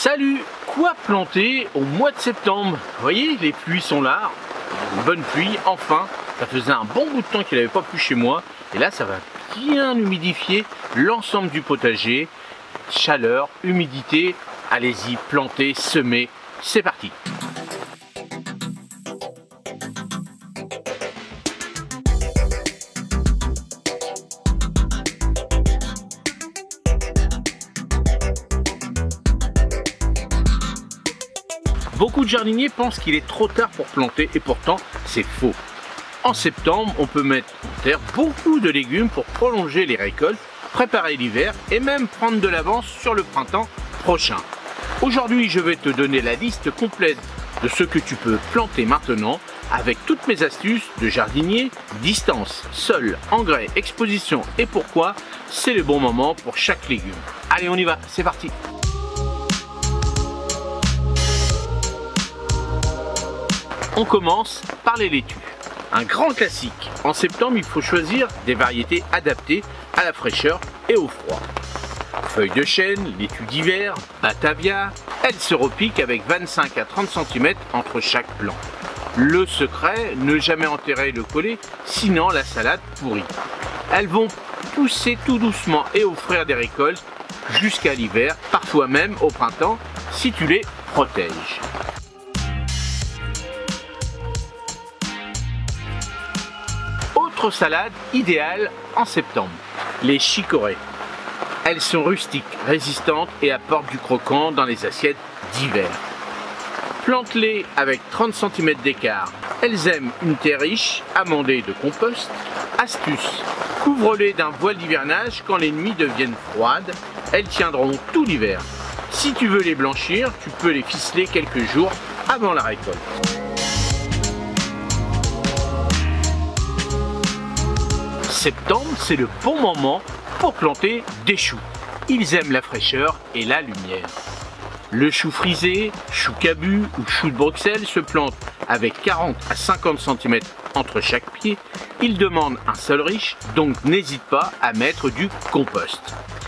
Salut! Quoi planter au mois de septembre? Vous voyez, les pluies sont là, une bonne pluie, enfin. Ça faisait un bon bout de temps qu'il n'avait pas plu chez moi. Et là, ça va bien humidifier l'ensemble du potager. Chaleur, humidité, allez-y, plantez, semez, c'est parti! Beaucoup de jardiniers pensent qu'il est trop tard pour planter et pourtant c'est faux. En septembre, on peut mettre en terre beaucoup de légumes pour prolonger les récoltes, préparer l'hiver et même prendre de l'avance sur le printemps prochain. Aujourd'hui, je vais te donner la liste complète de ce que tu peux planter maintenant avec toutes mes astuces de jardinier, distance, sol, engrais, exposition et pourquoi c'est le bon moment pour chaque légume. Allez, on y va, c'est parti! On commence par les laitues. Un grand classique. En septembre, il faut choisir des variétés adaptées à la fraîcheur et au froid. Feuilles de chêne, laitue d'hiver, Batavia, elles se repiquent avec 25 à 30 cm entre chaque plant. Le secret, ne jamais enterrer le collet, sinon la salade pourrit. Elles vont pousser tout doucement et offrir des récoltes jusqu'à l'hiver, parfois même au printemps, si tu les protèges. Salade idéale en septembre, les chicorées. Elles sont rustiques, résistantes et apportent du croquant dans les assiettes d'hiver. Plante-les avec 30 cm d'écart. Elles aiment une terre riche, amendée de compost. Astuce, couvre-les d'un voile d'hivernage quand les nuits deviennent froides. Elles tiendront tout l'hiver. Si tu veux les blanchir, tu peux les ficeler quelques jours avant la récolte. Septembre, c'est le bon moment pour planter des choux. Ils aiment la fraîcheur et la lumière. Le chou frisé, chou cabu ou chou de Bruxelles se plante avec 40 à 50 cm entre chaque pied. Ils demandent un sol riche, donc n'hésite pas à mettre du compost.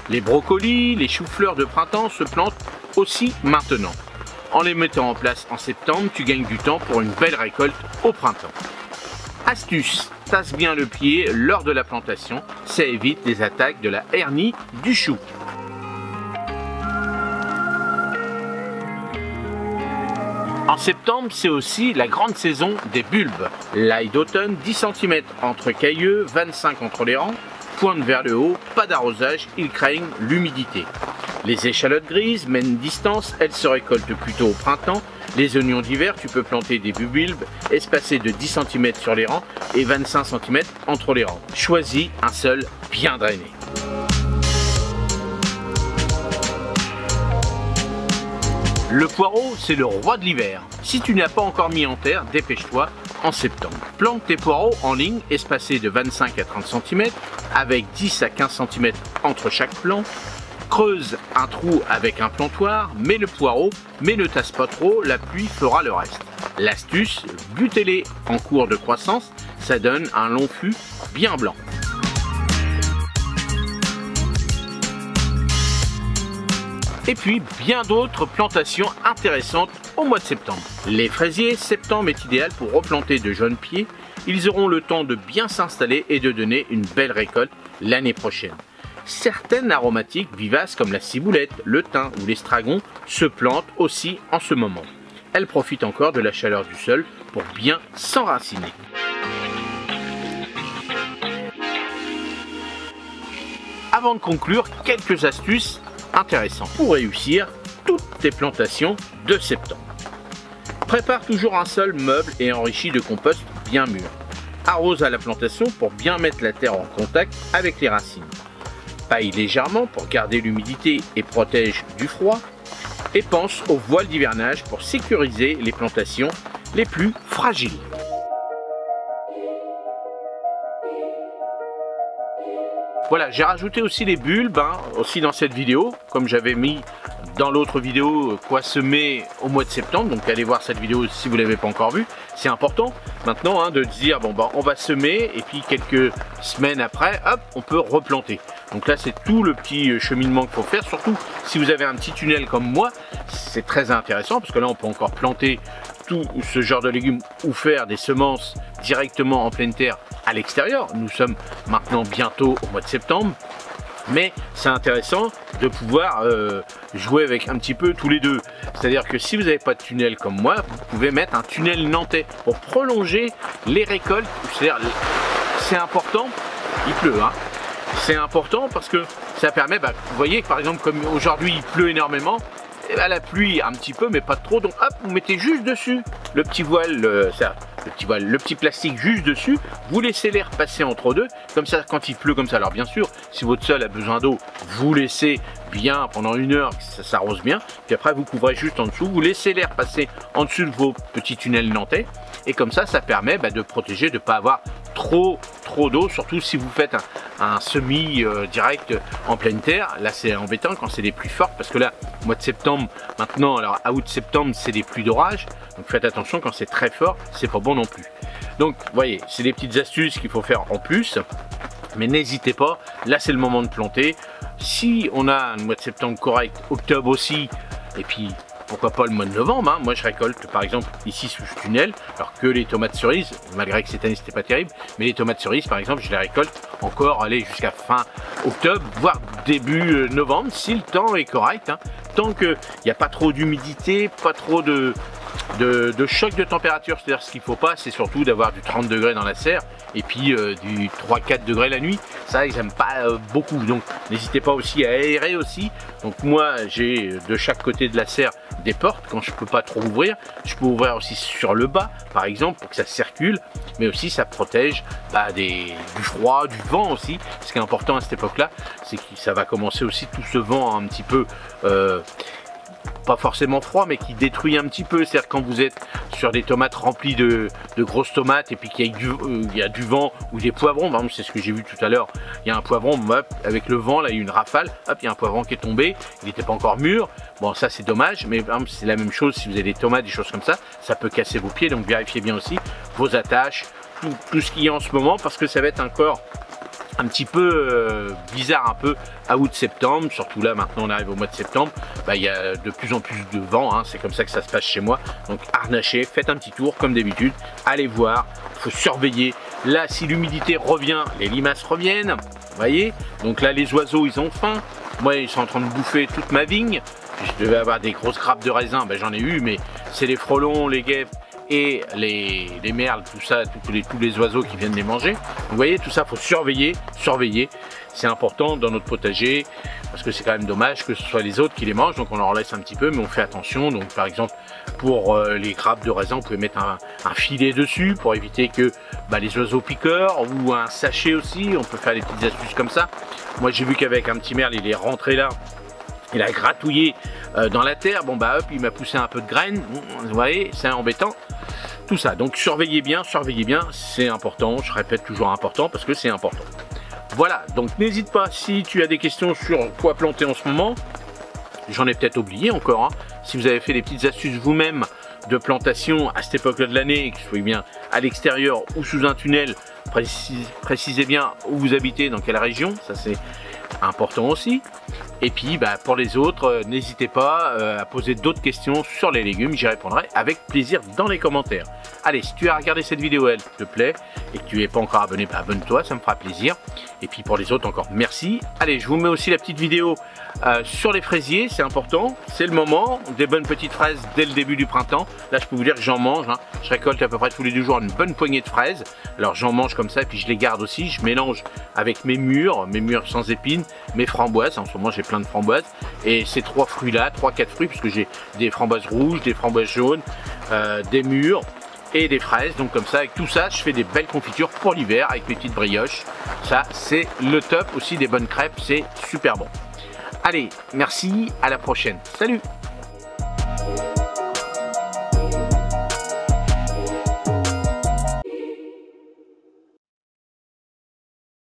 Les brocolis, les choux-fleurs de printemps se plantent aussi maintenant. En les mettant en place en septembre, tu gagnes du temps pour une belle récolte au printemps. Astuce, tasse bien le pied lors de la plantation, ça évite les attaques de la hernie du chou. En septembre, c'est aussi la grande saison des bulbes. L'ail d'automne, 10 cm entre cailleux, 25 entre les rangs, pointe vers le haut, pas d'arrosage, ils craignent l'humidité. Les échalotes grises mènent distance, elles se récoltent plutôt au printemps. Les oignons d'hiver, tu peux planter des bulbes espacés de 10 cm sur les rangs et 25 cm entre les rangs. Choisis un sol bien drainé. Le poireau, c'est le roi de l'hiver. Si tu n'as pas encore mis en terre, dépêche-toi en septembre. Plante tes poireaux en ligne espacés de 25 à 30 cm avec 10 à 15 cm entre chaque plant. Creuse un trou avec un plantoir, mets le poireau, mais ne tasse pas trop, la pluie fera le reste. L'astuce, butez-les en cours de croissance, ça donne un long fût bien blanc. Et puis bien d'autres plantations intéressantes au mois de septembre. Les fraisiers, septembre est idéal pour replanter de jeunes pieds. Ils auront le temps de bien s'installer et de donner une belle récolte l'année prochaine. Certaines aromatiques vivaces comme la ciboulette, le thym ou l'estragon se plantent aussi en ce moment. Elles profitent encore de la chaleur du sol pour bien s'enraciner. Avant de conclure, quelques astuces intéressantes pour réussir toutes tes plantations de septembre. Prépare toujours un sol meuble et enrichi de compost bien mûr. Arrose à la plantation pour bien mettre la terre en contact avec les racines. Paille légèrement pour garder l'humidité et protège du froid. Et pense au voile d'hivernage pour sécuriser les plantations les plus fragiles. Voilà, j'ai rajouté aussi les bulbes, aussi dans cette vidéo, comme j'avais mis dans l'autre vidéo quoi semer au mois de septembre, donc allez voir cette vidéo si vous ne l'avez pas encore vue. C'est important maintenant hein, de dire bon bah on va semer et puis quelques semaines après hop on peut replanter. Donc là c'est tout le petit cheminement qu'il faut faire, surtout si vous avez un petit tunnel comme moi, c'est très intéressant parce que là on peut encore planter tout ce genre de légumes ou faire des semences directement en pleine terre à l'extérieur. Nous sommes maintenant bientôt au mois de septembre. Mais c'est intéressant de pouvoir jouer avec un petit peu tous les deux. C'est-à-dire que si vous n'avez pas de tunnel comme moi, vous pouvez mettre un tunnel nantais pour prolonger les récoltes. C'est important, il pleut, hein. C'est important parce que ça permet, vous voyez par exemple comme aujourd'hui il pleut énormément, et la pluie un petit peu mais pas trop, donc hop vous mettez juste dessus le petit voile, le petit plastique juste dessus, vous laissez l'air passer entre deux, comme ça quand il pleut comme ça, alors bien sûr si votre sol a besoin d'eau, vous laissez bien pendant 1 heure que ça s'arrose bien, puis après vous couvrez juste en dessous, vous laissez l'air passer en dessous de vos petits tunnels nantais, et comme ça permet de protéger, de ne pas avoir trop d'eau, surtout si vous faites un semis direct en pleine terre. Là c'est embêtant quand c'est des pluies fortes parce que là mois de septembre maintenant, alors à août-septembre c'est des pluies d'orage, donc faites attention quand c'est très fort, c'est pas bon non plus. Donc vous voyez, c'est des petites astuces qu'il faut faire en plus, mais n'hésitez pas, là c'est le moment de planter. Si on a un mois de septembre correct, octobre aussi, et puis pourquoi pas le mois de novembre, hein. Moi je récolte par exemple ici sous ce tunnel, alors que les tomates cerises, malgré que cette année c'était pas terrible, mais les tomates cerises par exemple je les récolte encore jusqu'à fin octobre, voire début novembre, si le temps est correct, hein. Tant qu'il n'y a pas trop d'humidité, pas trop de choc de température, c'est-à-dire ce qu'il ne faut pas, c'est surtout d'avoir du 30 degrés dans la serre et puis du 3-4 degrés la nuit, ça ils n'aiment pas beaucoup, donc n'hésitez pas aussi à aérer aussi. Donc moi j'ai de chaque côté de la serre des portes, quand je ne peux pas trop ouvrir, je peux ouvrir aussi sur le bas par exemple pour que ça circule, mais aussi ça protège du froid, du vent aussi. Ce qui est important à cette époque là, c'est que ça va commencer aussi tout ce vent un petit peu pas forcément froid mais qui détruit un petit peu, c'est-à-dire quand vous êtes sur des tomates remplies de grosses tomates et puis qu'il y a du vent ou des poivrons, par exemple c'est ce que j'ai vu tout à l'heure, il y a un poivron, hop, avec le vent là il y a eu une rafale, hop il y a un poivron qui est tombé, il n'était pas encore mûr, bon ça c'est dommage, mais c'est la même chose si vous avez des tomates, des choses comme ça peut casser vos pieds, donc vérifiez bien aussi vos attaches, tout ce qu'il y a en ce moment parce que ça va être encore un petit peu bizarre un peu à août-septembre, surtout là maintenant on arrive au mois de septembre, il y a de plus en plus de vent, hein, c'est comme ça que ça se passe chez moi, donc harnachez, faites un petit tour comme d'habitude, allez voir, il faut surveiller, là si l'humidité revient, les limaces reviennent, vous voyez, donc là les oiseaux ils ont faim, moi ils sont en train de bouffer toute ma vigne, je devais avoir des grosses grappes de raisin, j'en ai eu, mais c'est les frelons, les guêpes, et les merles, tout ça, tous les oiseaux qui viennent les manger. Vous voyez, tout ça, faut surveiller. C'est important dans notre potager parce que c'est quand même dommage que ce soit les autres qui les mangent. Donc on leur laisse un petit peu, mais on fait attention. Donc par exemple, pour les grappes de raisin, vous pouvez mettre un filet dessus pour éviter que les oiseaux piqueurs, ou un sachet aussi. On peut faire des petites astuces comme ça. Moi, j'ai vu qu'avec un petit merle, il est rentré là. Il a gratouillé dans la terre, hop, il m'a poussé un peu de graines, vous voyez, c'est embêtant. Tout ça, donc surveillez bien, c'est important, je répète toujours important parce que c'est important. Voilà, donc n'hésite pas si tu as des questions sur quoi planter en ce moment, j'en ai peut-être oublié encore, hein. Si vous avez fait des petites astuces vous-même de plantation à cette époque-là de l'année, que ce soit bien à l'extérieur ou sous un tunnel, précisez bien où vous habitez, dans quelle région, ça c'est important aussi. Et puis pour les autres, n'hésitez pas à poser d'autres questions sur les légumes, j'y répondrai avec plaisir dans les commentaires. Allez, si tu as regardé cette vidéo, elle te plaît, et que tu n'es pas encore abonné, abonne-toi, ça me fera plaisir. Et puis pour les autres encore, merci. Allez, je vous mets aussi la petite vidéo sur les fraisiers, c'est important, c'est le moment, des bonnes petites fraises dès le début du printemps. Là je peux vous dire que j'en mange, hein. Je récolte à peu près tous les 2 jours une bonne poignée de fraises. Alors j'en mange comme ça, et puis je les garde aussi, je mélange avec mes mûres sans épines, mes framboises, en ce moment j'ai plein de framboises, et ces 3 fruits là, 3-4 fruits, puisque j'ai des framboises rouges, des framboises jaunes, des mûres, et des fraises. Donc comme ça, avec tout ça, je fais des belles confitures pour l'hiver avec mes petites brioches. Ça, c'est le top. Aussi des bonnes crêpes, c'est super bon. Allez, merci, à la prochaine. Salut!